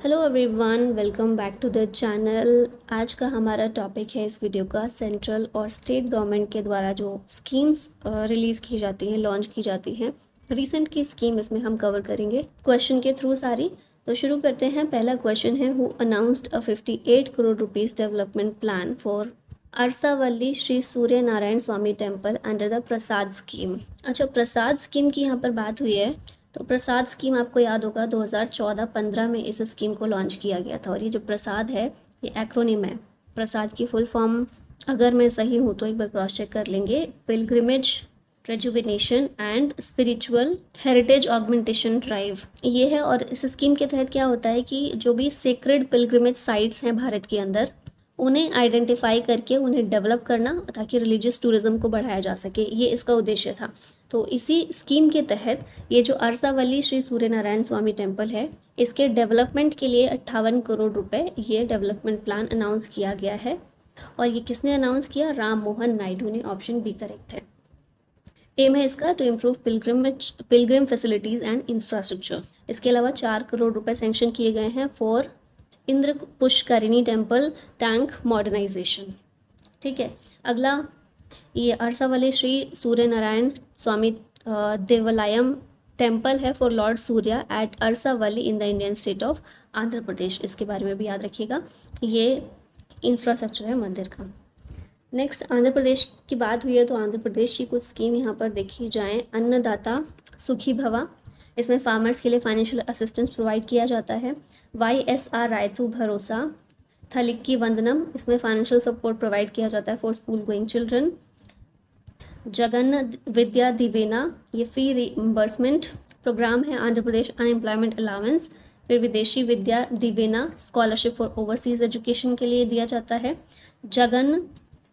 Hello everyone, welcome back to the channel. आज का हमारा टॉपिक है इस वीडियो का सेंट्रल और स्टेट गवर्नमेंट के द्वारा जो स्कीम्स रिलीज़ की जाती हैं, लॉन्च की जाती हैं, रिसेंट की स्कीम इसमें हम कवर करेंगे क्वेश्चन के थ्रू सारी। तो शुरू करते हैं। पहला क्वेश्चन है, who announced a 58 crore rupees development plan for Arasavalli Shri Surya Narayana Swamy temple under the Prasad scheme. अच्छा, प्रसाद स्कीम की यहाँ पर बात हुई है। तो प्रसाद स्कीम आपको याद होगा 2014-15 में इस स्कीम को लॉन्च किया गया था। और ये जो प्रसाद है ये एक्रोनिम है। प्रसाद की फुल फॉर्म अगर मैं सही हूँ तो एक बार क्रॉस चेक कर लेंगे। Pilgrimage rejuvenation and spiritual heritage augmentation drive ये है। और इस स्कीम के तहत क्या होता है कि जो भी सेक्रेड पिलग्रिमेज साइट्स हैं भारत के अंदर, उन्हें आइडेंटिफाई करके उन्हें डेवलप करना ताकि रिलीजियस टूरिज्म को बढ़ाया जा सके, ये इसका उद्देश्य था। तो इसी स्कीम के तहत ये जो अरसावल्ली श्री सूर्यनारायण स्वामी टेम्पल है, इसके डेवलपमेंट के लिए 58 करोड़ रुपए ये डेवलपमेंट प्लान अनाउंस किया गया है। और ये किसने अनाउंस किया? राम मोहन नायडू ने। ऑप्शन बी करेक्ट है। एम है इसका to improve pilgrim facilities and infrastructure. इसके अलावा 4 करोड़ रुपए सेंक्शन किए गए हैं for Indra Pushkarini temple tank modernisation. ठीक है। अगला ये अरसावल्ली श्री सूर्य नारायण स्वामी देवालयम टेम्पल है for lord Surya at Arasavalli in the Indian state of Andhra Pradesh. इसके बारे में भी याद रखिएगा, ये इंफ्रास्ट्रक्चर है मंदिर का। नेक्स्ट आंध्र प्रदेश की बात हुई है तो आंध्र प्रदेश की कुछ स्कीम यहाँ पर देखी जाए। अन्नदाता सुखी भवा, इसमें फार्मर्स के लिए फाइनेंशियल असिस्टेंस प्रोवाइड किया जाता है। YSR रायतू भरोसा थलिक्की वंदनम, इसमें फाइनेंशियल सपोर्ट प्रोवाइड किया जाता है for school going children. Jagan Vidya Divena, ये फी रिइम्बर्समेंट प्रोग्राम है आंध्र प्रदेश अनएम्प्लॉयमेंट अलाउंस। फिर विदेशी विद्या दिवेना स्कॉलरशिप फॉर ओवरसीज एजुकेशन के लिए दिया जाता है। जगन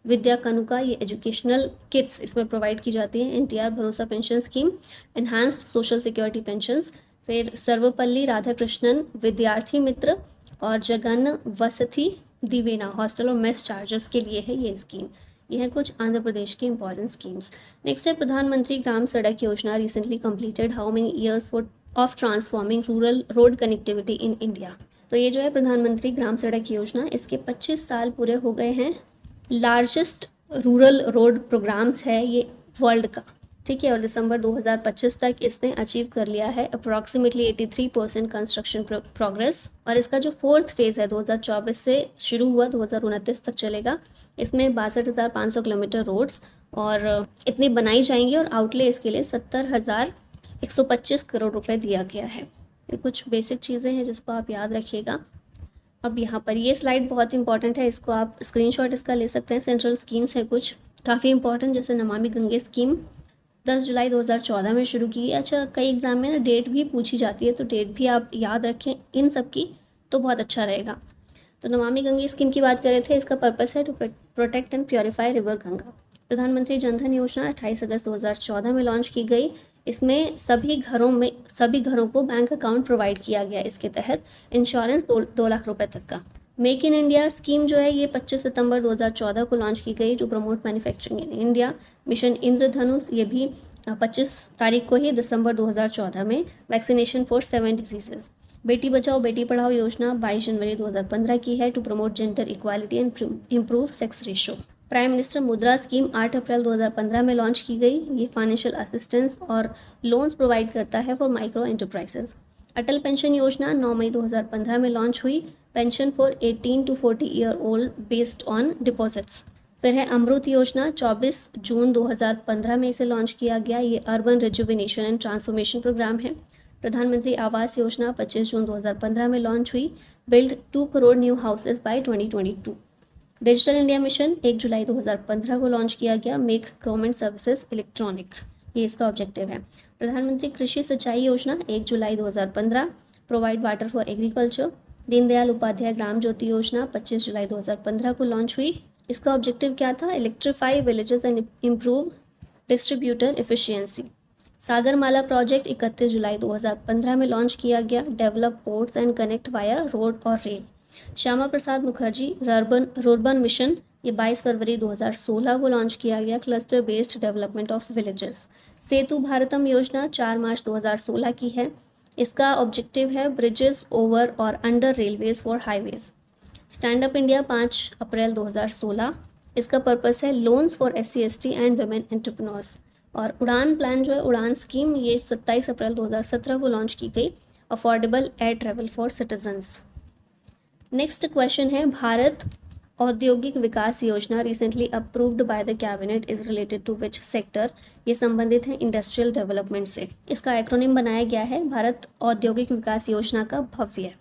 विद्या कनुका, ये एजुकेशनल किट्स इसमें प्रोवाइड की जाती है। NTR भरोसा pension scheme, enhanced social security pensions. फिर सर्वपल्ली राधाकृष्णन विद्यार्थी मित्र और जगन वसति दिवेना हॉस्टल और मेस चार्जेस के लिए है ये स्कीम। यह है कुछ आंध्र प्रदेश की इंपॉर्टेंट स्कीम्स। नेक्स्ट है प्रधानमंत्री ग्राम सड़क योजना recently completed how many years for of transforming rural road connectivity in India. तो ये जो है प्रधानमंत्री ग्राम सड़क योजना, इसके 25 साल पूरे हो गए हैं। लार्जेस्ट रूरल रोड प्रोग्राम्स है ये वर्ल्ड का। ठीक है। और दिसंबर 2025 तक इसने अचीव कर लिया है अप्रॉक्सीमेटली 83% कंस्ट्रक्शन प्रोग्रेस। और इसका जो फोर्थ फेज़ है 2024 से शुरू हुआ 2029 तक चलेगा। इसमें 62,500 किलोमीटर रोड्स और इतनी बनाई जाएंगी और आउटले इसके लिए 70,125 करोड़ रुपए दिया गया है। ये कुछ बेसिक चीज़ें हैं जिसको आप याद रखिएगा। अब यहाँ पर ये स्लाइड बहुत इंपॉर्टेंट है, इसको आप स्क्रीनशॉट इसका ले सकते हैं। सेंट्रल स्कीम्स है कुछ काफ़ी इंपॉर्टेंट, जैसे नमामि गंगे स्कीम 10 जुलाई 2014 में शुरू की। अच्छा, कई एग्जाम में ना डेट भी पूछी जाती है, तो डेट भी आप याद रखें इन सब की तो बहुत अच्छा रहेगा। तो नमामि गंगे स्कीम की बात कर रहे थे, इसका पर्पस है to protect and purify river Ganga. प्रधानमंत्री जनधन योजना 28 अगस्त 2014 में लॉन्च की गई। इसमें सभी घरों को बैंक अकाउंट प्रोवाइड किया गया। इसके तहत इंश्योरेंस 2 लाख रुपए तक का। मेक इन इंडिया स्कीम जो है ये 25 सितंबर 2014 को लॉन्च की गई to promote manufacturing in India. Mission Indradhanush, ये भी 25 तारीख को ही दिसंबर 2014 में। Vaccination for 7 diseases. Beti Bachao Beti Padhao योजना 22 जनवरी 2015 की है to promote gender equality and improve sex ratio. Prime minister Mudra scheme 8 अप्रैल 2015 में लॉन्च की गई। ये फाइनेंशियल असिस्टेंस और लोन्स प्रोवाइड करता है for micro enterprises. Atal pension Yojana 9 मई 2015 में लॉन्च हुई। Pension for 18 to 40 year old based on deposits. फिर है अमृत योजना 24 जून 2015 में इसे लॉन्च किया गया। ये urban rejuvenation and transformation program है। प्रधानमंत्री आवास योजना 25 जून 2015 में लॉन्च हुई। Build 2 crore new houses by 2022। Digital India mission 1 जुलाई 2015 को लॉन्च किया गया। मेक गवर्नमेंट सर्विसेज इलेक्ट्रॉनिक, ये इसका ऑब्जेक्टिव है। प्रधानमंत्री कृषि सिंचाई योजना 1 जुलाई 2015 provide water for agriculture. Deendayal Upadhyaya Gram Jyoti Yojana 25 जुलाई 2015 को लॉन्च हुई। इसका ऑब्जेक्टिव क्या था? Electrify villages and improve distributor efficiency. Sagarmala project 31 जुलाई 2015 में लॉन्च किया गया। Develop ports and connect via road और rail. Shyama Prasad Mukherjee rurban mission, ये 22 फरवरी 2016 को लॉन्च किया गया। Cluster based development of villages. Setu Bharatam Yojana 4 मार्च 2016 की है। इसका ऑब्जेक्टिव है ब्रिजेस ओवर और under railways for highways. Stand up India 5 अप्रैल 2016, इसका पर्पस है loans for SC/ST and women entrepreneurs. और उड़ान प्लान जो है, उड़ान स्कीम, ये 27 अप्रैल 2017 को लॉन्च की गई, affordable air travel for citizens. Next question है, Bharat Audyogik Vikas Yojana recently approved by the cabinet is related to which sector. ये संबंधित है इंडस्ट्रियल डेवलपमेंट से। इसका एक्रोनिम बनाया गया है भारत औद्योगिक विकास योजना का भव्य।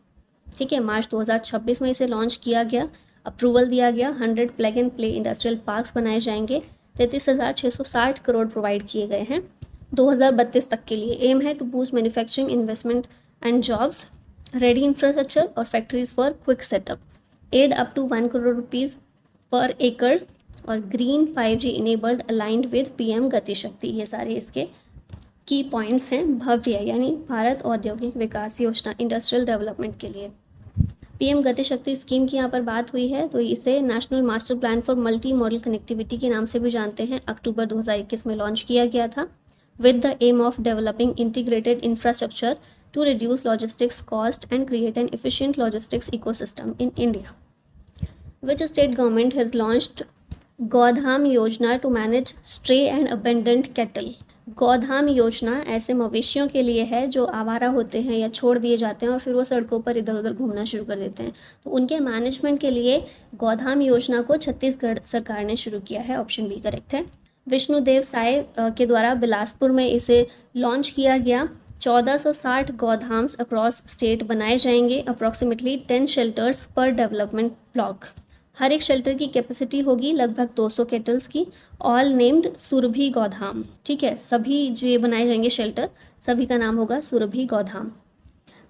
ठीक है, मार्च 2026 में इसे लॉन्च किया गया, अप्रूवल दिया गया। 100 plug and play industrial parks बनाए जाएंगे। 33,660 करोड़ प्रोवाइड किए गए हैं 2032 तक के लिए। एम है to boost manufacturing investment and jobs, ready infrastructure और factories for quick setup, aid up to 1 crore rupees पर एकड़, और green 5G enabled aligned with PM Gati शक्ति। ये सारे इसके की पॉइंट्स हैं भव्य, यानी भारत औद्योगिक विकास योजना इंडस्ट्रियल डेवलपमेंट के लिए। PM गति शक्ति स्कीम की यहाँ पर बात हुई है, तो इसे national master plan for multi modal connectivity के नाम से भी जानते हैं। अक्टूबर 2021 में लॉन्च किया गया था with the aim of developing integrated infrastructure to reduce logistics cost and create an efficient logistics ecosystem in India. Which state government has launched Godham योजना to manage stray and abandoned cattle? Godham योजना ऐसे मवेशियों के लिए है जो आवारा होते हैं या छोड़ दिए जाते हैं और फिर वो सड़कों पर इधर उधर घूमना शुरू कर देते हैं, तो उनके मैनेजमेंट के लिए गोधाम योजना को छत्तीसगढ़ सरकार ने शुरू किया है। ऑप्शन बी करेक्ट है। विष्णुदेव साय के द्वारा बिलासपुर में इसे लॉन्च किया गया। 1460 गोधाम्स अक्रॉस स्टेट बनाए जाएंगे, अप्रॉक्सीमेटली 10 शेल्टर्स पर डेवलपमेंट ब्लॉक। हर एक शेल्टर की कैपेसिटी होगी लगभग 200 केटल्स की। All named Surabhi Godham. ठीक है, सभी जो ये बनाए जाएंगे शेल्टर, सभी का नाम होगा सुरभि गोधाम।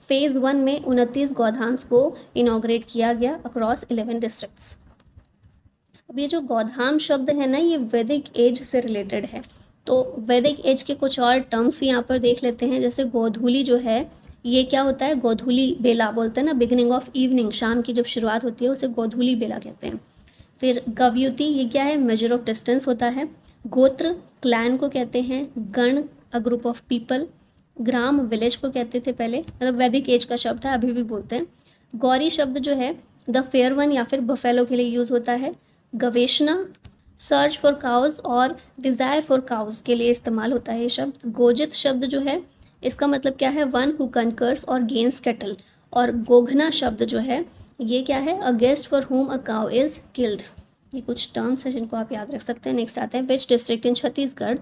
फेज़ 1 में 29 गोधाम्स को इनॉग्रेट किया गया अक्रॉस 11 डिस्ट्रिक्ट्स। अब ये जो गोधाम शब्द है ना, ये वैदिक एज से रिलेटेड है, तो वैदिक एज के कुछ और टर्म्स भी यहाँ पर देख लेते हैं। जैसे गोधूली जो है, ये क्या होता है, गोधूली बेला बोलते हैं ना, बिगिनिंग ऑफ इवनिंग, शाम की जब शुरुआत होती है उसे गोधूली बेला कहते हैं। फिर गवयुति, ये क्या है, मेजर ऑफ डिस्टेंस होता है। गोत्र क्लैन को कहते हैं। गण a group of people. Gram village को कहते थे पहले, मतलब वैदिक एज का शब्द है, अभी भी बोलते हैं। गौरी शब्द जो है द फेयर वन या फिर बफेलो के लिए यूज़ होता है। गवेषणा सर्च फॉर काउज और डिज़ायर फॉर काउज के लिए इस्तेमाल होता है ये शब्द। गोजित शब्द जो है, इसका मतलब क्या है, वन हु कनकर्स और गेन्स कैटल। और गोघना शब्द जो है, ये क्या है, a guest for home a cow is killed. ये कुछ टर्म्स हैं जिनको आप याद रख सकते हैं। नेक्स्ट आते हैं, which district in Chhattisgarh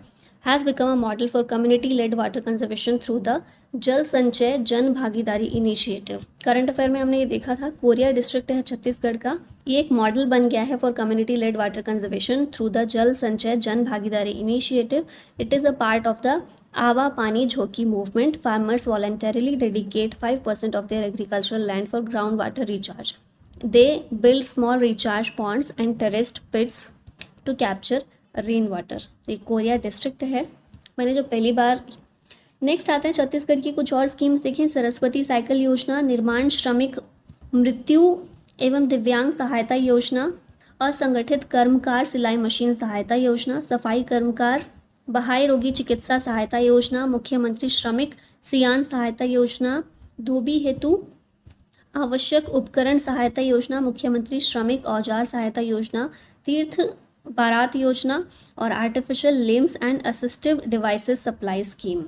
has become a model for community led water conservation through the Jal Sanchay Jan Bhagidari initiative. Current affair में हमने ये देखा था, कोरिया डिस्ट्रिक्ट है छत्तीसगढ़ का, ये एक मॉडल बन गया है for community led water conservation through the Jal Sanchay Jan Bhagidari initiative. It is a part of the Aawa Paani Jhonki movement. Farmers voluntarily dedicate 5% of their agricultural land for groundwater recharge. They build small recharge ponds and terraced pits to capture rainwater. ये Korea district है, मैंने जो पहली बार। Next आते हैं छत्तीसगढ़ की कुछ और स्कीम्स देखें। सरस्वती साइकिल योजना, निर्माण श्रमिक मृत्यु एवं दिव्यांग सहायता योजना, असंगठित कर्मकार सिलाई मशीन सहायता योजना, सफाई कर्मकार बहाई रोगी चिकित्सा सहायता योजना, मुख्यमंत्री श्रमिक सियान सहायता योजना, धोबी हेतु आवश्यक उपकरण सहायता योजना, मुख्यमंत्री श्रमिक औजार सहायता योजना, तीर्थ बारात योजना, और artificial limbs and assistive devices supply scheme.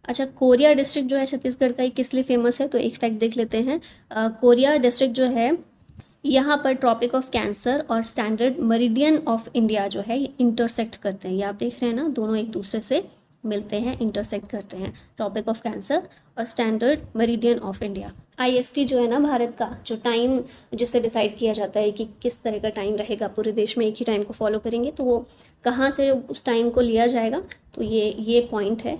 अच्छा, कोरिया डिस्ट्रिक्ट जो है छत्तीसगढ़ का, ये किस लिए फेमस है, तो एक फैक्ट देख लेते हैं। कोरिया डिस्ट्रिक्ट जो है, यहाँ पर ट्रॉपिक ऑफ कैंसर और स्टैंडर्ड मेरिडियन ऑफ इंडिया जो है, ये इंटरसेक्ट करते हैं। ये आप देख रहे हैं ना, दोनों एक दूसरे से मिलते हैं, इंटरसेक्ट करते हैं, ट्रॉपिक ऑफ कैंसर और standard meridian of India. IST जो है ना भारत का, जो टाइम जिससे डिसाइड किया जाता है कि किस तरह का टाइम रहेगा, पूरे देश में एक ही टाइम को फॉलो करेंगे, तो वो कहाँ से उस टाइम को लिया जाएगा, तो ये पॉइंट है।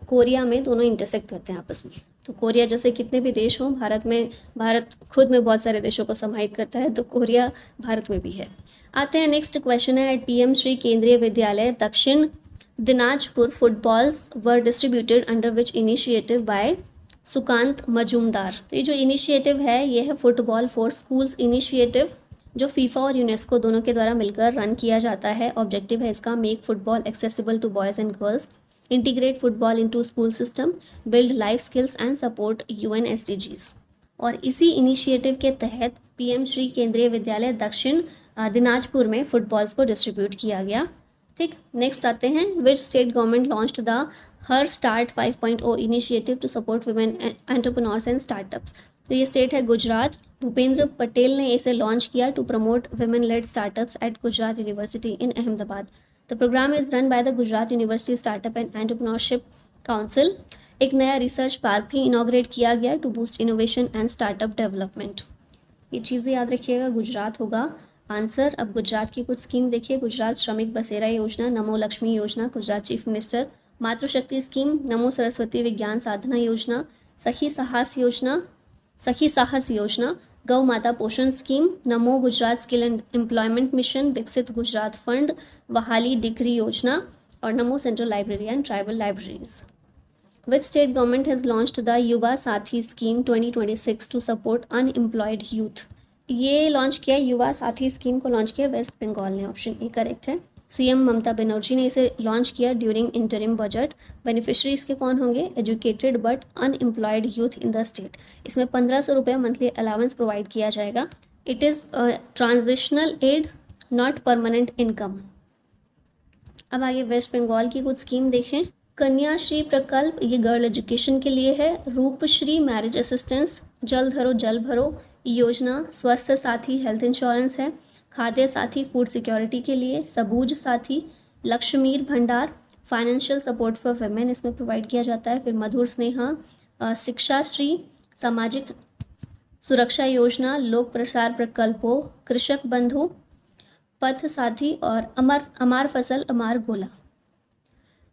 कोरिया में दोनों इंटरसेक्ट करते हैं आपस में। तो कोरिया जैसे कितने भी देश हों भारत में, भारत खुद में बहुत सारे देशों को समाहित करता है, तो कोरिया भारत में भी है। आते हैं नेक्स्ट क्वेश्चन है, at PM Shri Kendriya Vidyalaya Dakshin Dinajpur footballs were distributed under which initiative by Sukanta Majumdar. तो ये जो इनिशिएटिव है, ये है फुटबॉल फॉर स्कूल्स इनिशिएटिव, जो फीफा और यूनेस्को दोनों के द्वारा मिलकर रन किया जाता है। ऑब्जेक्टिव है इसका, make football accessible to boys and girls. integrate football into school system, build life skills and support UN SDGs। और इसी इनिशिएटिव के तहत पीएम श्री केंद्रीय विद्यालय दक्षिण दिनाजपुर में फुटबॉल्स को डिस्ट्रीब्यूट किया गया। ठीक, नेक्स्ट आते हैं, which state government launched the her start 5.0 initiative to support women entrepreneurs and startups. तो ये स्टेट है गुजरात। भूपेंद्र पटेल ने इसे लॉन्च किया to promote women led startups at Gujarat university in Ahmedabad. The programme is run by the Gujarat university startup and entrepreneurship council. एक नया research park भी inaugurate किया गया to boost innovation and startup development. ये चीज़ें याद रखिएगा, गुजरात होगा आंसर। अब गुजरात की कुछ स्कीम देखिए, गुजरात श्रमिक बसेरा योजना, नमो लक्ष्मी योजना, गुजरात चीफ मिनिस्टर, मातृशक्ति स्कीम, नमो सरस्वती विज्ञान साधना योजना, सखी साहस योजना, गौ माता पोषण scheme, NaMo Gujarat skill and employment mission, विकसित गुजरात फंड, बहाली डिग्री योजना और नमो central library and tribal libraries. Which state government has launched the युवा साथी scheme 2026 to support unemployed youth? ये लॉन्च किया, युवा साथी स्कीम को लॉन्च किया वेस्ट बंगाल ने, ऑप्शन ए करेक्ट है। सीएम ममता बनर्जी ने इसे लॉन्च किया ड्यूरिंग इंटरिम बजट। बेनिफिशरीज के कौन होंगे? Educated but unemployed youth in the state. इसमें 1500 रुपये मंथली अलाउंस प्रोवाइड किया जाएगा। It is transitional aid, not permanent income. अब आगे वेस्ट बंगाल की कुछ स्कीम देखें। कन्याश्री प्रकल्प, ये गर्ल एजुकेशन के लिए है। रूपश्री मैरिज असिस्टेंस, जल धरो जल भरो योजना, स्वास्थ्य साथी हेल्थ इंश्योरेंस है। खाद्य साथी फूड सिक्योरिटी के लिए। सबूज साथी, लक्ष्मीर भंडार, फाइनेंशियल सपोर्ट फॉर वुमेन इसमें प्रोवाइड किया जाता है। फिर मधुर स्नेहा, शिक्षा श्री, सामाजिक सुरक्षा योजना, लोक प्रसार प्रकल्पों, कृषक बंधु, पथ साथी और अमार फसल अमार गोला।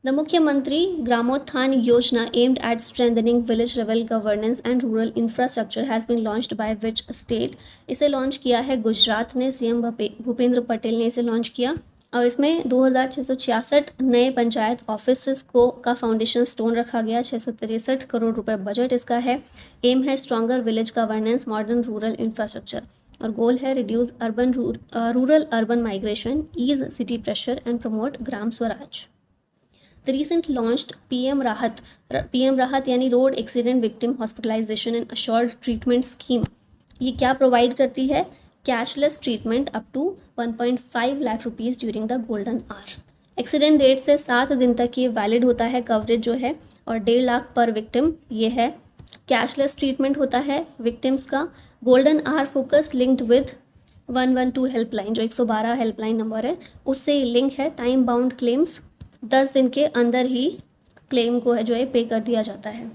The मुख्यमंत्री ग्रामोत्थान योजना aimed at strengthening village level governance and rural infrastructure has been launched by which state? इसे लॉन्च किया है गुजरात ने, सीएम भूपेंद्र पटेल ने इसे लॉन्च किया। और इसमें 2666 नए पंचायत ऑफिस को का फाउंडेशन स्टोन रखा गया। 663 करोड़ रुपए बजट इसका है। एम है stronger village governance, modern rural infrastructure और गोल है reduce rural urban migration, ease city pressure and promote Gram Swaraj. The recent launched PM Rahat यानी road accident victim hospitalisation and assured treatment scheme, ये क्या प्रोवाइड करती है? Cashless treatment up to 1.5 lakh rupees during the golden hour. Accident date से 7 दिन तक ये valid होता है कवरेज जो है, और 1.5 लाख पर विक्टिम ये है। कैशलेस ट्रीटमेंट होता है विक्टिम्स का। Golden hour focus linked with 112 helpline, जो 112 हेल्पलाइन नंबर है उससे लिंक है। टाइम बाउंड क्लेम्स, 10 दिन के अंदर ही क्लेम को है जो है पे कर दिया जाता है।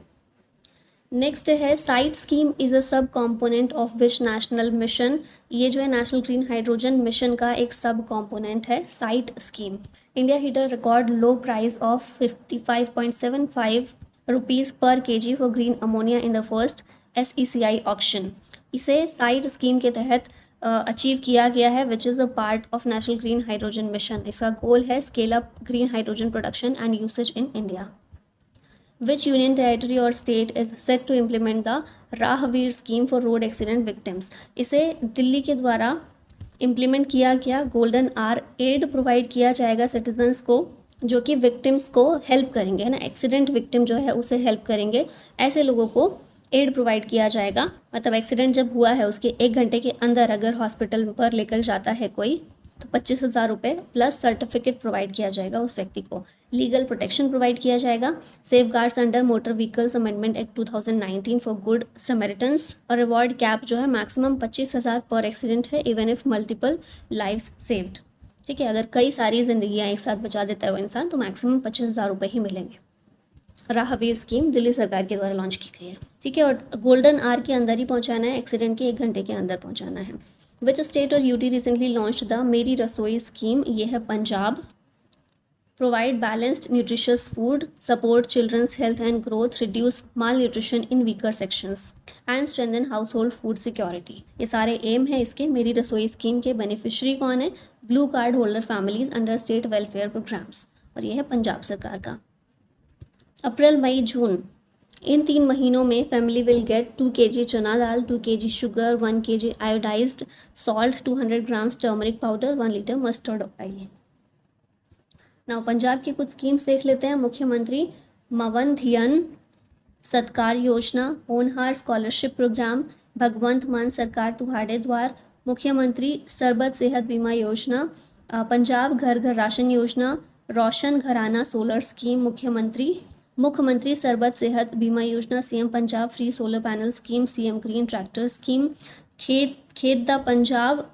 नेक्स्ट है साइट स्कीम इज़ अ सब component of which national mission, ये जो है नेशनल ग्रीन हाइड्रोजन मिशन का एक सब कॉम्पोनेंट है sight scheme. India hit a record low price of 55.75 rupees per K G for green ammonia in the first SECI auction. इसे sight scheme के तहत achieve किया गया है, which is a part of national green hydrogen mission. इसका goal है scale up green hydrogen production and usage in India. Which union territory और state is set to implement the Rahveer scheme for road accident victims, इसे दिल्ली के द्वारा implement किया गया। Golden hour aid provide किया जाएगा सिटीजन्स को जो कि विक्टिम्स को हेल्प करेंगे, है ना, एक्सीडेंट विक्टिम जो है उसे हेल्प करेंगे, ऐसे लोगों को एड प्रोवाइड किया जाएगा। मतलब एक्सीडेंट जब हुआ है उसके 1 घंटे के अंदर अगर हॉस्पिटल पर लेकर जाता है कोई तो 25,000 रुपये प्लस सर्टिफिकेट प्रोवाइड किया जाएगा उस व्यक्ति को। लीगल प्रोटेक्शन प्रोवाइड किया जाएगा। Safeguards under motor vehicles amendment act 2019 for good samaritans, और रिवॉर्ड कैप जो है मैक्सिमम 25,000 पर एक्सीडेंट है even if multiple lives saved. ठीक है, अगर कई सारी जिंदगियाँ एक साथ बचा देता है वो इंसान तो मैक्सिमम 25,000 रुपये ही मिलेंगे। राहवीर स्कीम दिल्ली सरकार के द्वारा लॉन्च की गई है। ठीक है, और गोल्डन आवर के अंदर ही पहुंचाना है, एक्सीडेंट के 1 घंटे के अंदर पहुंचाना है। विच स्टेट और UT recently launch the Meri Rasoi scheme, ये है Punjab. Provide balanced nutritious food, support children's health and growth, reduce malnutrition in weaker sections and strengthen household food security. ये सारे एम है इसके। मेरी रसोई स्कीम के बेनिफिशियरी कौन है? Blue card holder families under state welfare programmes, और ये है पंजाब सरकार का। अप्रैल मई जून इन 3 महीनों में फैमिली विल गेट 2 kg चना दाल, 2 kg sugar, 1 kg iodised salt, 200 grams turmeric powder, 1 litre mustard oil. Now Punjab की कुछ स्कीम्स देख लेते हैं। मुख्यमंत्री मवन धियन सत्कार योजना, होनहार स्कॉलरशिप प्रोग्राम, भगवंत मान सरकार तुम्हारे द्वार, मुख्यमंत्री सरबत सेहत बीमा योजना, पंजाब घर घर राशन योजना, रोशन घराना सोलर स्कीम, मुख्यमंत्री सरबत सेहत बीमा योजना, CM Punjab free solar panel scheme, CM green tractor scheme, खेत दा पंजाब,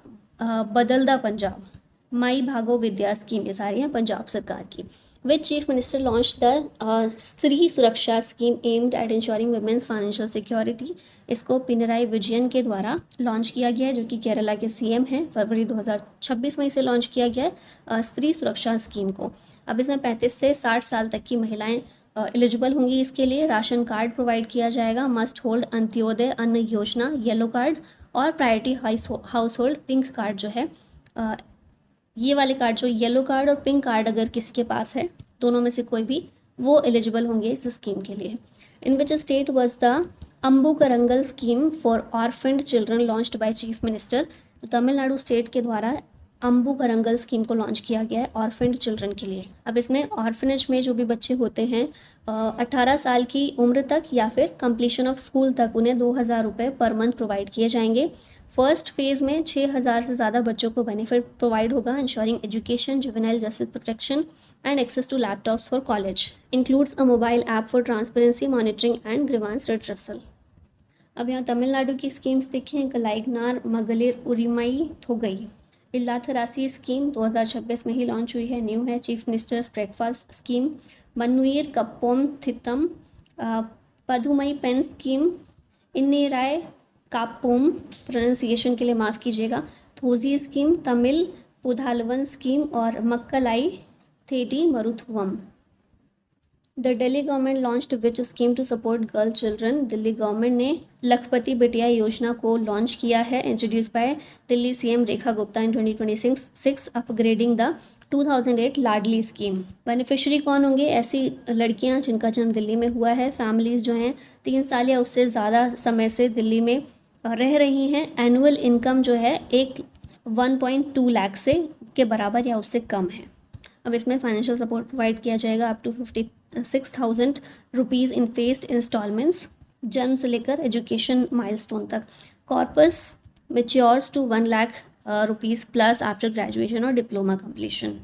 बदलदा पंजाब, माई भागो विद्या स्कीम, ये सारी हैं पंजाब सरकार की। Which chief minister launch the Stree Suraksha scheme aimed at ensuring women's financial security. इसको पिनराई विजयन के द्वारा लॉन्च किया गया है, जो कि केरला के सीएम हैं। फरवरी 2026 में इसे लॉन्च किया गया है स्त्री सुरक्षा स्कीम को। अब इसमें 35 से 60 साल तक की महिलाएं एलिजिबल होंगी इसके लिए। राशन कार्ड प्रोवाइड किया जाएगा, मस्ट होल्ड अंत्योदय अन्न योजना येलो कार्ड, और priority house hold pink card जो है, ये वाले कार्ड जो येलो कार्ड और पिंक कार्ड अगर किसी के पास है, दोनों में से कोई भी, वो एलिजिबल होंगे इस स्कीम के लिए। In which state was the Anbu Karangal scheme for orphaned children launched by chief minister. तो तमिलनाडु स्टेट के द्वारा अम्बू करंगल स्कीम को लॉन्च किया गया है ऑर्फेंड चिल्ड्रन के लिए। अब इसमें ऑर्फनेज में जो भी बच्चे होते हैं 18 साल की उम्र तक या फिर कंप्लीशन ऑफ स्कूल तक, उन्हें 2,000 रुपये पर मंथ प्रोवाइड किए जाएंगे। फर्स्ट फेज़ में 6,000 से ज़्यादा बच्चों को बेनिफिट प्रोवाइड होगा। Ensuring education, juvenile justice protection and access to laptops for college, includes a mobile app for transparency monitoring and grievance redressal. अब यहाँ तमिलनाडु की स्कीम्स देखें। कलाइगनार मगलिर उरिमई थोगई। इल्लाथरासी स्कीम 2026 में ही लॉन्च हुई है, न्यू है। Chief ministers breakfast scheme. Mannuyir Kappom Thittam Pudhumai Penn scheme. Innuyir Kappom, pronunciation के लिए माफ़ कीजिएगा, थोजी स्कीम, तमिल पुधालवन स्कीम, और Makkalai Thedi Maruthuvam. The Delhi government launched which scheme to support girl children. Delhi government ने लखपति बिटिया योजना को लॉन्च किया है, introduce by Delhi CM Rekha Gupta in 2026, upgrading the 2008 Ladli scheme. Beneficiary कौन होंगे? ऐसी लड़कियां जिनका जन्म दिल्ली में हुआ है, फैमिलीज़ जो हैं 3 साल या उससे ज़्यादा समय से दिल्ली में रह रही हैं, एनुअल इनकम जो है 1.2 लाख से के बराबर या उससे कम है। अब इसमें फाइनेंशियल सपोर्ट प्रोवाइड किया जाएगा up to 56,000 rupees in phased instalments, जन्म से लेकर एजुकेशन माइलस्टोन तक। Corpus matures to 1 lakh rupees plus after graduation और डिप्लोमा कंप्लीशन।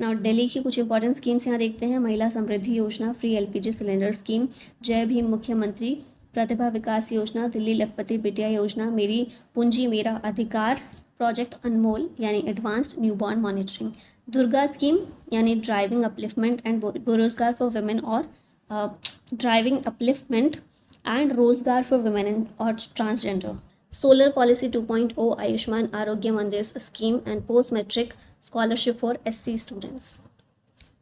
नाउ दिल्ली की कुछ इंपॉर्टेंट स्कीम्स यहाँ देखते हैं। महिला समृद्धि योजना, फ्री एलपीजी सिलेंडर स्कीम, जय भीम मुख्यमंत्री, प्रतिभा विकास योजना, दिल्ली लखपति बिटिया योजना, मेरी पूंजी मेरा अधिकार, प्रोजेक्ट अनमोल यानी advanced newborn monitoring, Durga scheme यानी driving upliftment and rozgar for women और driving upliftment and rozgar for women और transgender, solar policy 2.0, Ayushman Arogya Mandir scheme and post matric scholarship for SC students.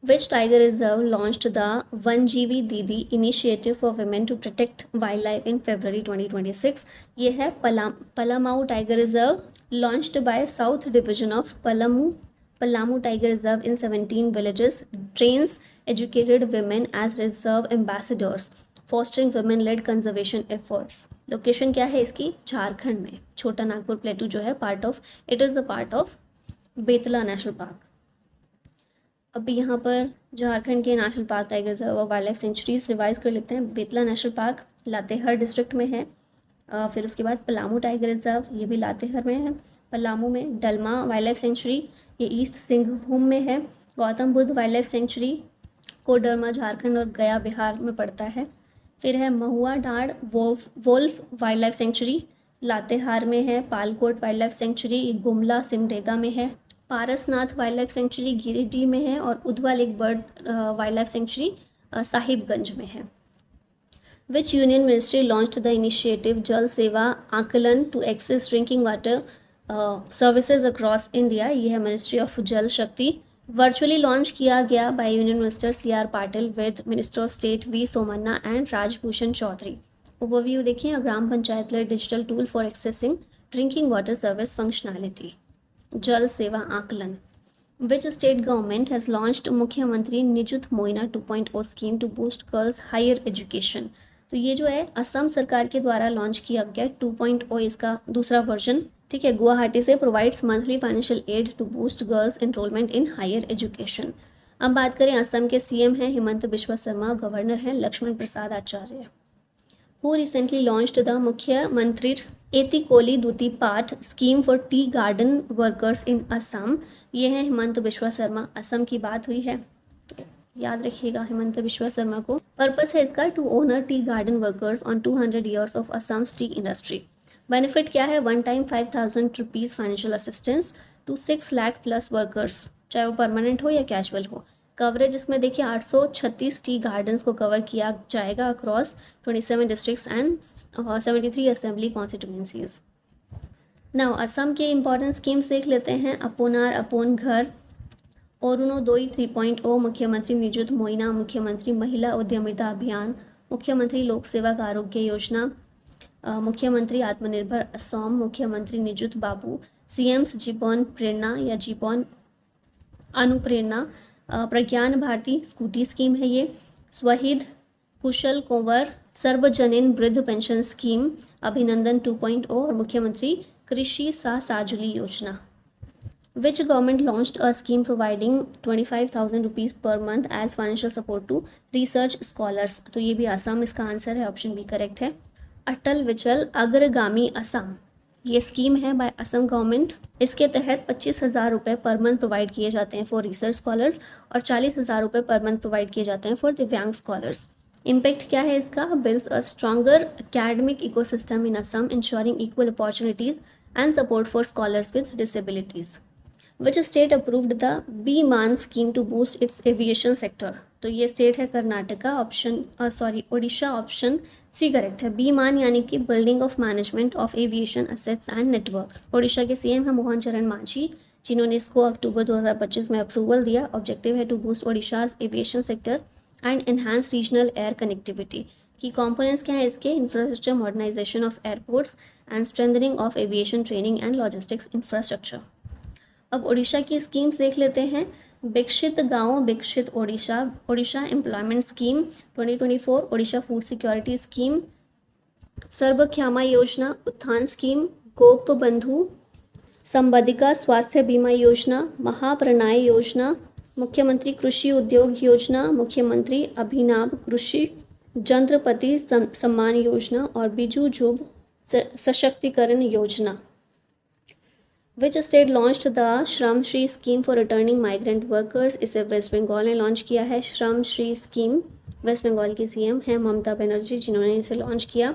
Which tiger reserve launched the Vanjeevi Didi initiative for women to protect wildlife in February 2026? ये है Palamau tiger reserve, launched by South Division of Palamu Tiger Reserve in 17 villages, trains educated women as reserve ambassadors, fostering women-led conservation efforts. Location क्या है इसकी? झारखंड में। छोटा नागपुर प्लेटू जो है it is the part of Betla national park. अब यहाँ पर झारखंड के नेशनल पार्क, टाइगर रिजर्व और वाइल्ड लाइफ सेंचुरीज रिवाइज कर लेते हैं। Betla national park Latehar district में है। फिर उसके बाद पलामू टाइगर रिजर्व, ये भी लातेहार में है। पलामू में डलमा वाइल्ड लाइफ सेंचुरी, ये ईस्ट सिंहभूम में है। Gautam Buddha wild life sanctuary Koderma Jharkhand और गया बिहार में पड़ता है। फिर है Mahua Dand wolf wild life sanctuary, Latehar में है। Palkot wild life sanctuary Gumla Simdega में है। Parasnath wild life sanctuary Giridih में है। और Udhwa lake bird wild life sanctuary Sahibganj में है। Which union ministry launched the initiative Jal Seva आकलन to access drinking water services across India? ये है मिनिस्ट्री ऑफ जल शक्ति। वर्चुअली लॉन्च किया गया by union minister CR Patil with minister of state V Somanna and Rajbhushan Chaudhary. Overview देखिए, Gram Panchayat led digital tool for accessing drinking water service functionality, Jal Seva Aakalan. Which state government has launched Mukhyamantri Nijut Moina 2.0 scheme to boost girls higher education? तो ये जो है असम सरकार के द्वारा launch किया गया 2.0 इसका दूसरा वर्जन ठीक है, गुवाहाटी से provides monthly financial aid to boost girls enrolment in higher education. अब बात करें, असम के सीएम हैं हिमंत बिश्वा शर्मा, गवर्नर हैं Lakshman Prasad Acharya. Who recently launched the मुख्यमंत्री एतिकोली दूती पाठ scheme for T garden workers in Assam. ये हैं हिमंत बिश्वा शर्मा, असम की बात हुई है तो याद रखिएगा हिमंत बिश्वा शर्मा को। पर्पस है इसका to honour tea garden workers on 200 years of Assam's tea industry. Benefit क्या है, one time 5,000 rupees financial assistance to 6 lakh plus workers, चाहे वो परमानेंट हो या कैजुअल हो। कवरेज इसमें देखिए 836 टी गार्डन्स को कवर किया जाएगा across 27 districts and 73 assembly constituencies. Now Assam के इंपॉर्टेंट स्कीम्स देख लेते हैं। अपोनार अपोन घर, अरुणोदय 3.0, मुख्यमंत्री निजुत मोइना, मुख्यमंत्री महिला उद्यमिता अभियान, मुख्यमंत्री लोक सेवक आरोग्य योजना, मुख्यमंत्री आत्मनिर्भर असम, मुख्यमंत्री निजुत बाबू, सीएम्स जीवन प्रेरणा या जीवन अनुप्रेरणा, प्रज्ञान भारती स्कूटी स्कीम है ये, स्वहित कुशल कुंवर सर्वजनीन वृद्ध पेंशन स्कीम, अभिनंदन 2.0 और मुख्यमंत्री कृषि साजुली योजना। Which government launched a scheme providing 25,000 rupees per month as financial support to research scholars? तो ये भी असम इसका आंसर है, ऑप्शन बी करेक्ट है। अटल विचल अग्रगामी असम, ये स्कीम है बाय असम गवर्नमेंट। इसके तहत 25,000 रुपये पर मंथ प्रोवाइड किए जाते हैं फॉर रिसर्च स्कॉलर्स और 40,000 रुपये पर मंथ प्रोवाइड किए जाते हैं फॉर दिव्यांग स्कॉलर्स। इम्पैक्ट क्या है इसका, builds a stronger academic ecosystem in Assam ensuring equal opportunities and support for scholars with disabilities. Which state approved the B-मान scheme to boost its aviation sector? तो ये state है Karnataka, Odisha, option C correct है। बी-मान यानी कि building of management of aviation assets and network. Odisha के CM है मोहन चरण मांझी, जिन्होंने इसको अक्टूबर 2025 में अप्रूवल दिया। ऑब्जेक्टिव है to boost Odisha's aviation sector and enhance regional air connectivity. Key components क्या है इसके, infrastructure modernisation of airports and strengthening of aviation training and logistics infrastructure. अब ओडिशा की स्कीम्स देख लेते हैं। Viksit Gaon Viksit Odisha, Odisha employment scheme 2024, Odisha food security scheme, Sarvakshama Yojana, Utthan scheme, गोप बंधु संबंधिका स्वास्थ्य बीमा योजना, महाप्रणाय योजना, मुख्यमंत्री कृषि उद्योग योजना, मुख्यमंत्री अभिनव कृषि जंत्रपति सम्मान योजना और बिजू जुब सशक्तिकरण योजना। Which state launched the श्रम Shri scheme for returning migrant workers? इसे वेस्ट बंगाल ने लॉन्च किया है। श्रम श्री स्कीम, वेस्ट बंगाल की सीएम है ममता बनर्जी, जिन्होंने इसे लॉन्च किया।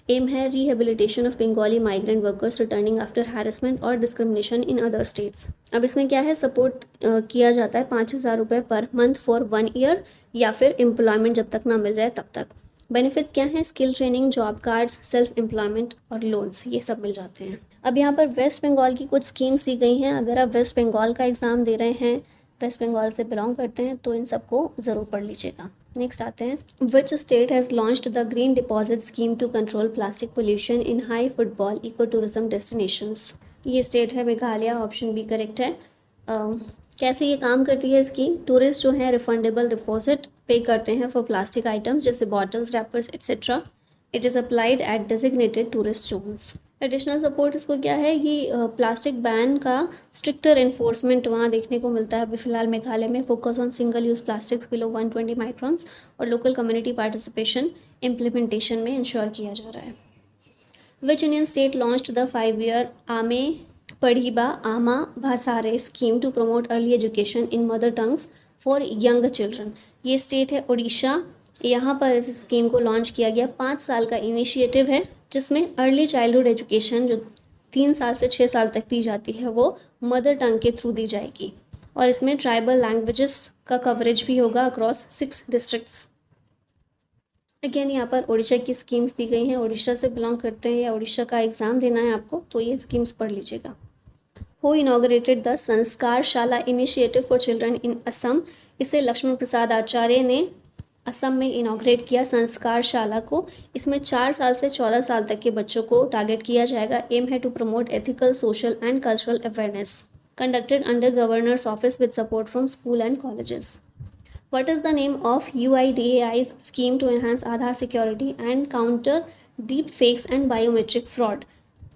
एम है rehabilitation of Bengali migrant workers returning after harassment और डिस्क्रिमिनेशन इन अदर स्टेट्स। अब इसमें क्या है, सपोर्ट किया जाता है 5,000 रुपये पर मंथ फॉर 1 ईयर या फिर एम्प्लॉयमेंट जब तक ना मिल जाए तब तक। बेनिफिट क्या है, skill training, job cards, self employment और लोन्स, ये सब मिल जाते हैं। अब यहाँ पर वेस्ट बंगाल की कुछ स्कीम्स दी गई हैं। अगर आप वेस्ट बंगाल का एग्ज़ाम दे रहे हैं, वेस्ट बंगाल से बिलोंग करते हैं, तो इन सबको ज़रूर पढ़ लीजिएगा। नेक्स्ट आते हैं, which state has launched the green deposit scheme to control plastic pollution in high footfall eco tourism destinations? ये स्टेट है मेघालय, ऑप्शन बी करेक्ट है। कैसे ये काम करती है स्कीम, टूरिस्ट जो है रिफंडेबल डिपॉजिट पे करते हैं फॉर प्लास्टिक आइटम्स जैसे bottles, wrappers etcetera. It is applied at designated tourist zones. Additional support इसको क्या है, ये प्लास्टिक बैन का स्ट्रिक्टर इन्फोर्समेंट वहाँ देखने को मिलता है अभी फिलहाल मेघालय में। Focus on single use plastics below 120 microns और लोकल कम्युनिटी पार्टिसिपेशन इम्प्लीमेंटेशन में इंश्योर किया जा रहा है। Which Indian state launched the 5-year Ame Padhiba Ama Bhasare scheme to promote early education in mother tongues for young children? ये स्टेट है उड़ीसा। यहाँ पर इस स्कीम को लॉन्च किया गया। 5 साल का इनिशिएटिव है जिसमें अर्ली चाइल्डहुड एजुकेशन जो 3 साल से 6 साल तक दी जाती है वो मदर टंग के थ्रू दी जाएगी और इसमें ट्राइबल लैंग्वेजेस का कवरेज भी होगा अक्रॉस 6 डिस्ट्रिक्ट्स। अगेन यहाँ पर उड़ीसा की स्कीम्स दी गई हैं। उड़ीसा से बिलोंग करते हैं या उड़ीसा का एग्ज़ाम देना है आपको तो ये स्कीम्स पढ़ लीजिएगा। हु इनॉग्रेटेड द संस्कार शाला initiative for children in Assam? इसे लक्ष्मण प्रसाद आचार्य ने असम में इनॉग्रेट किया संस्कार शाला को। इसमें 4 साल से 14 साल तक के बच्चों को टारगेट किया जाएगा। एम है to promote ethical, social and cultural awareness. Conducted under governor's office with support from school and colleges. What is the name of UIDAI's scheme to enhance Aadhaar security and counter deep fakes and biometric fraud?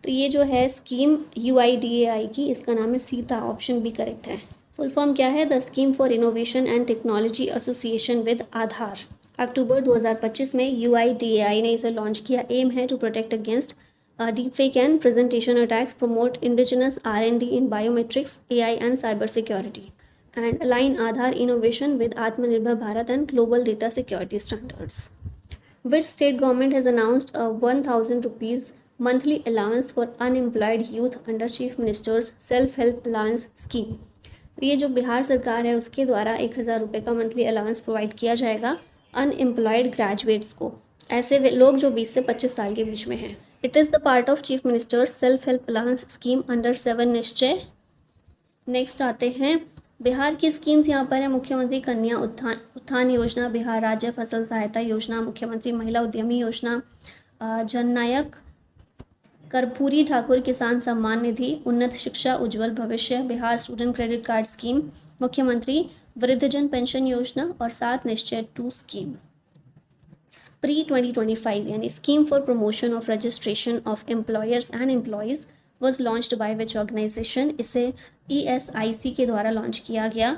तो ये जो है scheme UIDAI की, इसका नाम है SITA, option B correct है। Full form क्या है? The scheme for innovation and technology association with Aadhaar. October 2025 में UIDAI ने इसे लॉन्च किया। एम है to protect against deep fake and presentation attacks, promote indigenous R&D in biometrics, AI and cyber security, and align Aadhaar innovation with Atmanirbhar Bharat and global data security standards. Which state government has announced a 1,000 rupees monthly allowance for unemployed youth under Chief Minister's Self-Help Allowance Scheme? ये जो बिहार सरकार है उसके द्वारा 1,000 रुपये का monthly allowance provide किया जाएगा अनएम्प्लॉयड ग्रेजुएट्स को, ऐसे लोग जो 20 से 25 साल के बीच में हैं। It is the part of chief ministers self help allowance scheme under 7 निश्चय। नेक्स्ट आते हैं बिहार की स्कीम्स। यहाँ पर है मुख्यमंत्री कन्या उत्थान योजना, बिहार राज्य फसल सहायता योजना, मुख्यमंत्री महिला उद्यमी योजना, जननायक कर्पूरी ठाकुर किसान सम्मान निधि, उन्नत शिक्षा उज्जवल भविष्य, Bihar student credit card scheme, मुख्यमंत्री वृद्धजन पेंशन योजना और 7 निश्चय 2 स्कीम। स्प्री 2025 यानी scheme for promotion of registration of employers and employees was launched by which organization? इसे ESIC के द्वारा लॉन्च किया गया।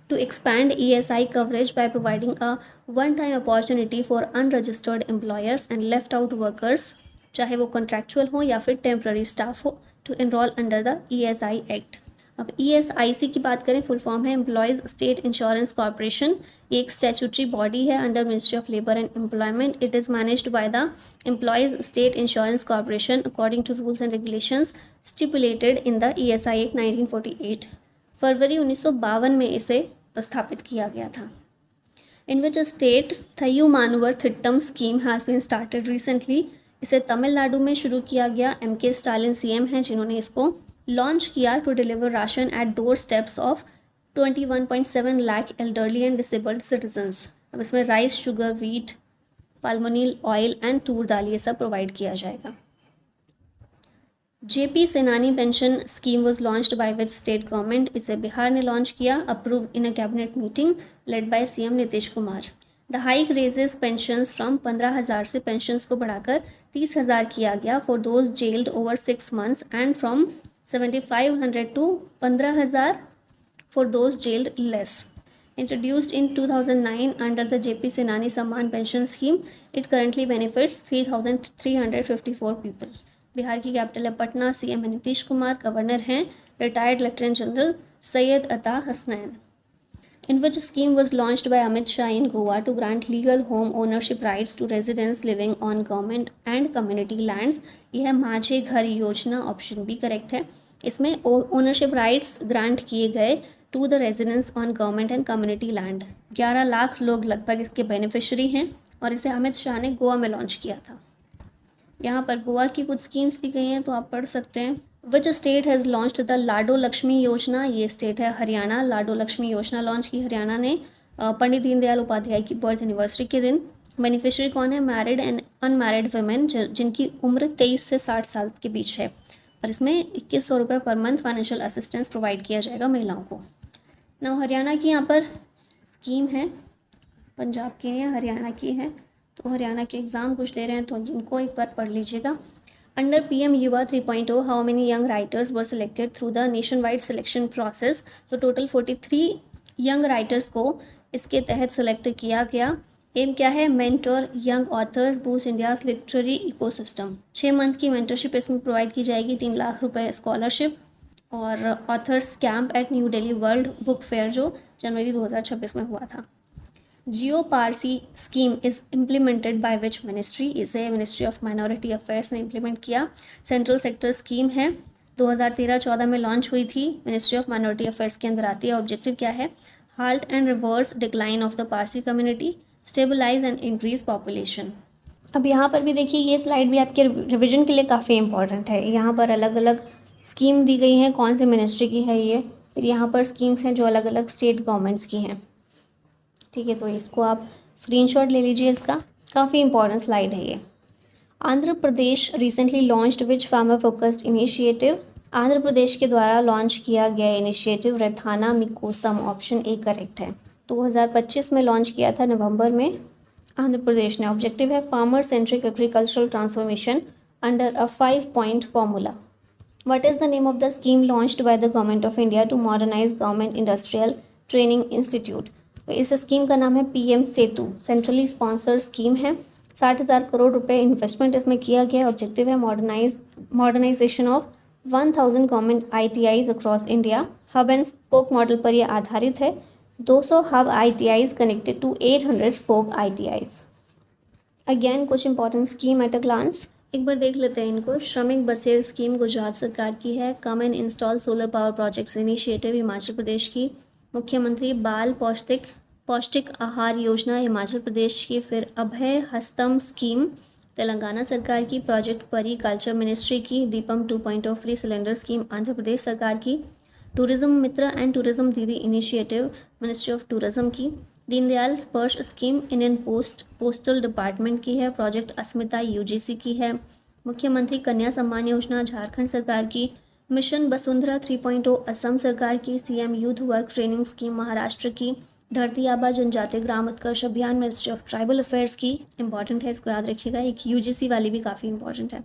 To expand ESI coverage by providing a one-time opportunity for unregistered employers and left-out workers, चाहे वो contractual हो या फिर temporary staff हो, to enroll under the ESI Act। अब ESIC की बात करें, फुल फॉर्म है एम्प्लॉयज़ स्टेट इंश्योरेंस कॉर्पोरेशन। ये एक स्टैट्यूटरी बॉडी है under ministry of labour and employment. It is managed by the employees state insurance corporation according to rules and regulations stipulated in the ESI act 1948। फरवरी 1952 में इसे स्थापित किया गया था। In which state Thayumanavar Thittam scheme has been started recently? इसे तमिलनाडु में शुरू किया गया। MK स्टालिन CM हैं जिन्होंने इसको लॉन्च किया to deliver ration at door steps of 21.7 lakh elderly and disabled citizens. अब इसमें rice, sugar, wheat, palmolein oil and toor dal ये सब प्रोवाइड किया जाएगा। JP Senani pension scheme was launched by which state government? इसे बिहार ने लॉन्च किया। Approve in a cabinet meeting led by CM Nitish Kumar. The hike raises pensions from 15,000 से पेंशंस को बढ़ाकर 30,000 किया गया for those gelled over 6 months and from 7,500 to 15,000 for those jailed less. Introduced in 2009 under the JP Senani Samman Pension Scheme, it currently benefits 3,354 people. Bihar की capital है Patna. CM है Nitish Kumar. Governor हैं retired lieutenant general Syed अता Hasnain. In which scheme was launched by Amit Shah in Goa to grant legal home ownership rights to residents living on government and community lands? यह माझे घर योजना, option B correct है। इसमें ownership rights grant किए गए to the residents on government and community land. 11 lakh लोग लगभग इसके बेनिफिशरी हैं और इसे अमित शाह ने गोवा में लॉन्च किया था। यहाँ पर गोवा की कुछ स्कीम्स दी गई हैं तो आप पढ़ सकते हैं। Which state has launched the Lado Lakshmi Yojana? ये स्टेट है हरियाणा। लाडो लक्ष्मी योजना लॉन्च की हरियाणा ने पंडित दीनदयाल उपाध्याय की बर्थ एनिवर्सरी के दिन। बेनिफिशरी कौन है? मैरिड एंड अनमैरिड वुमेन जिनकी उम्र 23 से 60 साल के बीच है और इसमें 2100 रुपये per month financial assistance provide किया जाएगा महिलाओं को। ना हरियाणा की यहाँ पर स्कीम है, पंजाब की है, हरियाणा की है। तो हरियाणा के एग्ज़ाम कुछ दे रहे हैं तो इनको एक बार पढ़ लीजिएगा। Under PM Yuva 3.0 how many young writers were selected through the nation wide selection process? तो टोटल 43 यंग राइटर्स को इसके तहत सेलेक्ट किया गया। एम क्या है? Mentor young authors, boost India's literary ecosystem. 6 month की मेंटरशिप इसमें प्रोवाइड की जाएगी। 3 लाख रुपए स्कॉलरशिप और authors camp at new Delhi world book fair जो जनवरी 2026 में हुआ था। Jiyo Parsi scheme is implemented by which ministry? इसे मिनिस्ट्री ऑफ माइनॉरिटी अफेयर्स ने इम्प्लीमेंट किया। सेंट्रल सेक्टर स्कीम है, 2013-14 में लॉन्च हुई थी, मिनिस्ट्री ऑफ माइनॉरिटी अफेयर्स के अंदर आती है। ऑब्जेक्टिव क्या है? Halt and reverse decline of the Parsi community, stabilise and increase population. अब यहाँ पर भी देखिए, ये स्लाइड भी आपके रिविजन के लिए काफ़ी इंपॉर्टेंट है। यहाँ पर अलग अलग स्कीम दी गई हैं, कौन से मिनिस्ट्री की है ये, फिर यहाँ पर स्कीम्स हैं जो अलग अलग स्टेट गवर्नमेंट्स की हैं। ठीक है, तो इसको आप स्क्रीनशॉट ले लीजिए, इसका काफ़ी इंपॉर्टेंट स्लाइड है ये। आंध्र प्रदेश रिसेंटली लॉन्च्ड विच farmer focused initiative? Andhra Pradesh के द्वारा लॉन्च किया गया इनिशिएटिव रेथाना मिकोसम, ऑप्शन ए करेक्ट है। 2025 में लॉन्च किया था नवंबर में आंध्र प्रदेश ने। ऑब्जेक्टिव है farmer centric agricultural transformation under a 5-point formula. What is the name of the scheme launched by the Government of India to modernize Government Industrial Training Institute? तो इस scheme का नाम है PM सेतु, सेंट्रली स्पॉन्सर्ड स्कीम है। 60,000 करोड़ रुपए investment इसमें किया गया है। ऑब्जेक्टिव है modernization of 1000 government ITIs across India. Hub and spoke model पर यह आधारित है। 200 hub ITIs connected to 800 spoke ITIs। Again कुछ important scheme at a glance, एक बार देख लेते हैं इनको। श्रमिक बसेर स्कीम गुजरात सरकार की है। Come and install solar power projects initiative Himachal Pradesh की। मुख्यमंत्री बाल पौष्टिक आहार योजना हिमाचल प्रदेश की। फिर अभय हस्तम स्कीम तेलंगाना सरकार की। प्रोजेक्ट परी कल्चर मिनिस्ट्री की। Deepam 2.0 free cylinder scheme Andhra Pradesh सरकार की। Tourism Mitra and tourism Didi initiative ministry of tourism की। दीनदयाल स्पर्श स्कीम इंडियन पोस्टल डिपार्टमेंट की है। प्रोजेक्ट अस्मिता UGC की है। मुख्यमंत्री कन्या सम्मान योजना झारखंड सरकार की। मिशन वसुंधरा 3.0 असम सरकार की। CM youth work training scheme Maharashtra की। धरती आबा जनजातीय ग्राम उत्कर्ष अभियान मिनिस्ट्री ऑफ ट्राइबल अफेयर्स की। इंपॉर्टेंट है, इसको याद रखिएगा। एक UGC वाली भी काफ़ी इंपॉर्टेंट है।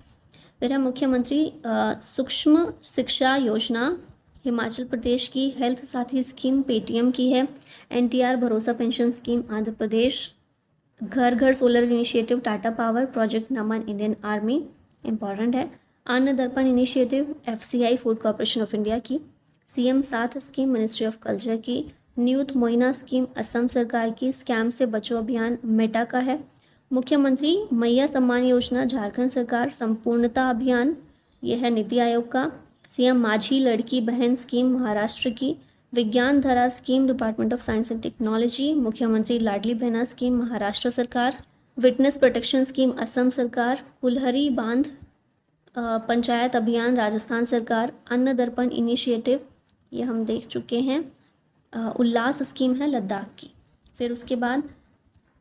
फिर है मुख्यमंत्री सूक्ष्म शिक्षा योजना हिमाचल प्रदेश की। हेल्थ साथी स्कीम पेटीएम की है। NTR भरोसा pension scheme Andhra Pradesh. Ghar Ghar solar initiative Tata power. Project Naman Indian army, important है। Anna Darpan initiative FCI food corporation of India की। CM Saath scheme ministry of culture की। न्यूथ मोइना स्कीम असम सरकार की। स्कैम से बचो अभियान मेटा का है। मुख्यमंत्री मैया सम्मान योजना झारखंड सरकार। संपूर्णता अभियान यह है नीति आयोग का। CM माझी लड़की बहन स्कीम महाराष्ट्र की। विज्ञान धरा scheme department of science and technology. मुख्यमंत्री लाडली बहना स्कीम महाराष्ट्र सरकार। विटनेस प्रोटेक्शन स्कीम असम सरकार। कुल्हरी बांध पंचायत अभियान राजस्थान सरकार। अन्न दर्पण इनिशिएटिव ये हम देख चुके हैं। उल्लास स्कीम है लद्दाख की। फिर उसके बाद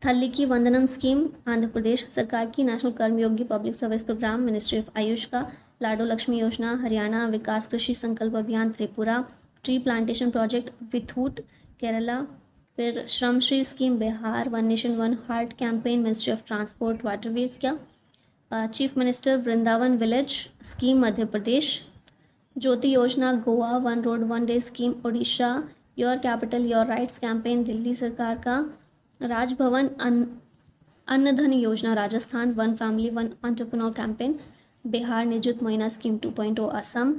थल्ली की वंदनम स्कीम आंध्र प्रदेश सरकार की। National Karmayogi public service programme ministry of Ayush का। Lado Lakshmi Yojana Haryana. Vikas Krishi Sankalp Abhiyan Tripura. Tree plantation project विथूट केरला। फिर Shram Shri scheme Bihar. One nation one heart campaign ministry of transport waterways क्या। Chief minister Vrindavan village scheme Madhya Pradesh. Jyoti Yojana Goa. One road one day scheme Orissa. Your capital your rights campaign Delhi सरकार का। राजभवन अन्न धन योजना Rajasthan. One family one entrepreneur campaign Bihar. Nijut Moina scheme 2.0 Assam.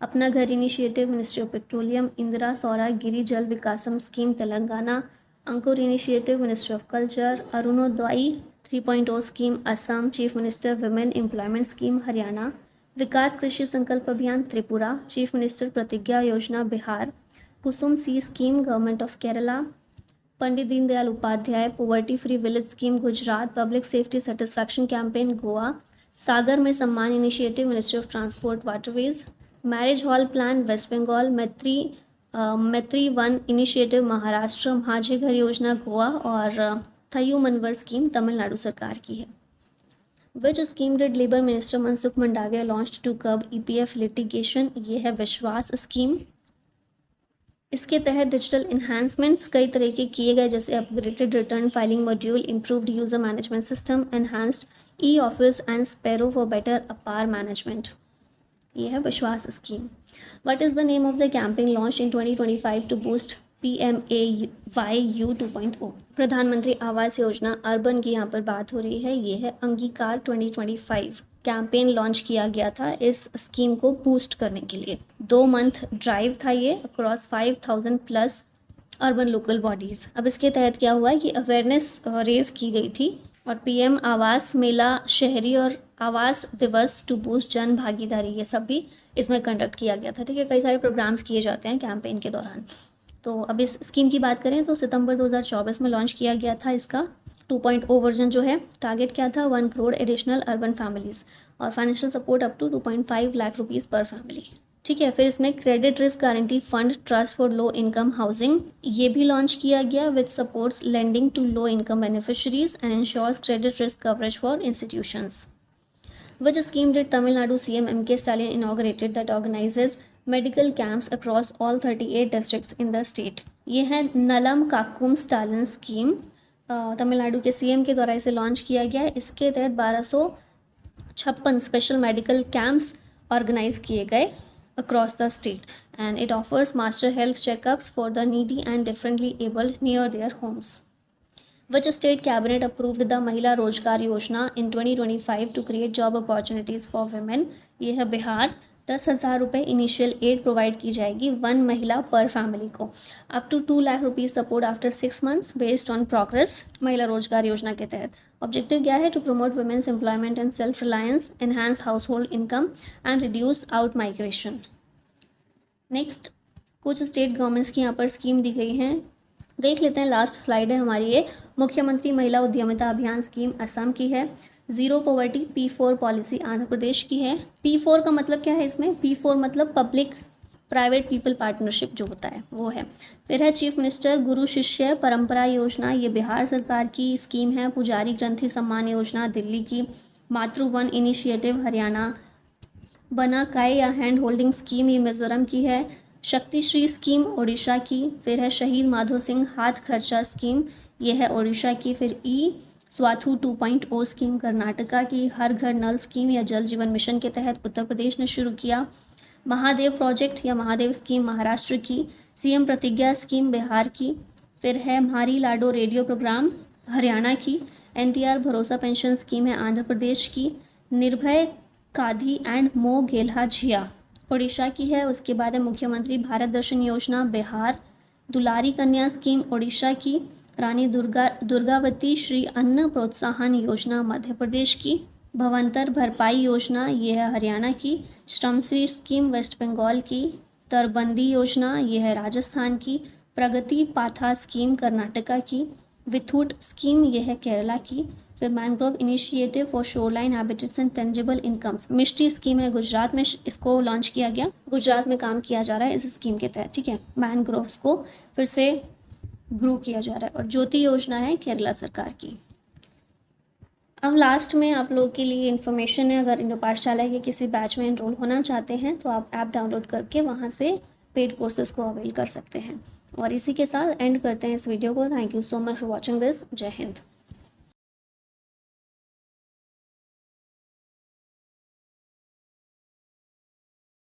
Apna Ghar initiative ministry of petroleum. Indira Saura Giri Jal Vikasam scheme Telangana. Ankur initiative ministry of culture. Arunodaya 3.0 scheme Assam. Chief minister women employment scheme Haryana. Vikas Krishi Sankalp Abhiyan Tripura. Chief minister Pratigya Yojana Bihar. Kusum C scheme government of Kerala. Pandit Deendayal Upadhyaya poverty free village scheme Gujarat. Public safety satisfaction campaign Goa. सागर में Samman initiative ministry of transport waterways. Marriage hall plan west Bengal. Maitri Van initiative Maharashtra. माझे घर योजना गोवा। और थयू Manwar scheme Tamil Nadu सरकार की है। Which scheme did labour minister Mansukh Mandaviya launch to curb EPF litigation? ये है विश्वास स्कीम। इसके तहत डिजिटल इन्हांसमेंट्स कई तरह के किए गए, जैसे upgraded return filing module, improved user management system, enhanced e-office and sparrow for better APAR management. ये है Vishwas scheme. What is the name of the campaign launch in 2025 to boost PMAYU 2.0? प्रधानमंत्री आवास योजना अर्बन की यहाँ पर बात हो रही है। ये है अंगीकार 2025 कैंपेन लॉन्च किया गया था इस स्कीम को बूस्ट करने के लिए। 2 मंथ ड्राइव था ये across 5000 plus urban local bodies. अब इसके तहत क्या हुआ है कि अवेयरनेस रेज की गई थी और PM आवास मेला शहरी और आवास दिवस टू बूस्ट जन भागीदारी, ये सब भी इसमें कंडक्ट किया गया था। ठीक है, कई सारे प्रोग्राम्स किए जाते हैं कैंपेन के दौरान। तो अब इस स्कीम की बात करें तो सितंबर 2024 में लॉन्च किया गया था इसका 2.0 वर्जन जो है। टारगेट क्या था? 1 करोड़ एडिशनल अर्बन फैमिलीज़ और financial support up to 2.5 lakh rupees per family. ठीक है, फिर इसमें credit risk guarantee fund trust for low income housing ये भी लॉन्च किया गया which supports lending to low income beneficiaries and ensures credit risk coverage for institutions. Which scheme did Tamil Nadu CM M.K. Stalin inaugurated that organizes medical camps across all 38 districts in the state? ये है नलम काकुम Stalin scheme. Tamil Nadu के CM के द्वारा इसे launch किया गया है। इसके तहत 56 स्पेशल मेडिकल कैंप्स ऑर्गेनाइज किए गए across the state, and it offers master health checkups for the needy and differently abled near their homes. Which state cabinet approved the Mahila Rozgar Yojana in 2025 to create job opportunities for women? ये है बिहार। 10,000 रुपये initial aid provide की जाएगी 1 महिला per family को। Up to 2 lakh rupees support after 6 months based on progress. Mahila Rozgar Yojana के तहत objective क्या है? To promote women's employment and self reliance, enhance household income and reduce out migration. Next, कुछ state governments की यहाँ पर स्कीम दी गई हैं, देख लेते हैं। लास्ट स्लाइड है हमारी ये। मुख्यमंत्री महिला उद्यमिता अभियान स्कीम असम की है। Zero poverty P4 policy Andhra Pradesh की है। P4 का मतलब क्या है इसमें? P4 मतलब पब्लिक प्राइवेट पीपल पार्टनरशिप जो होता है वो है। फिर है चीफ मिनिस्टर गुरु शिष्य परंपरा योजना, ये बिहार सरकार की स्कीम है। पुजारी ग्रंथि सम्मान योजना दिल्ली की। मातृवन इनिशिएटिव हरियाणा। बना काय या हैंड होल्डिंग स्कीम ये मिजोरम की है। शक्तिश्री स्कीम ओडिशा की। फिर है शहीद माधो सिंह हाथ खर्चा स्कीम, ये है ओडिशा की। फिर ई स्वाथू 2.0 स्कीम कर्नाटका की। हर घर नल स्कीम या जल जीवन मिशन के तहत उत्तर प्रदेश ने शुरू किया। महादेव प्रोजेक्ट या महादेव स्कीम महाराष्ट्र की। सीएम प्रतिज्ञा स्कीम बिहार की। फिर है म्हारी लाडो रेडियो प्रोग्राम हरियाणा की। एनटीआर भरोसा पेंशन स्कीम है आंध्र प्रदेश की। निर्भय काधी एंड मो गेल्हा झिया ओडिशा की है। उसके बाद है मुख्यमंत्री भारत दर्शन योजना बिहार। दुलारी कन्या स्कीम ओडिशा की। रानी दुर्गावती श्री अन्न प्रोत्साहन योजना मध्य प्रदेश की। भवंतर भरपाई योजना ये है हरियाणा की। श्रमश्री स्कीम वेस्ट बंगाल की। तरबंदी योजना ये है राजस्थान की। प्रगति पाथा स्कीम कर्नाटका की। विथुट स्कीम ये है केरला की। फिर mangrove initiative for shoreline habitats and tangible incomes Mishti scheme है गुजरात में, इसको लॉन्च किया गया। गुजरात में काम किया जा रहा है इस स्कीम के तहत, ठीक है। मैनग्रोव्स को फिर से ग्रो किया जा रहा है। और ज्योति योजना है केरला सरकार की। अब लास्ट में आप लोगों के लिए इन्फॉर्मेशन है, अगर इंडो पाठशाला के किसी बैच में एनरोल होना चाहते हैं तो आप ऐप डाउनलोड करके वहाँ से पेड कोर्सेज को अवेल कर सकते हैं। और इसी के साथ एंड करते हैं इस वीडियो को। Thank you so much for watching this. जय हिंद।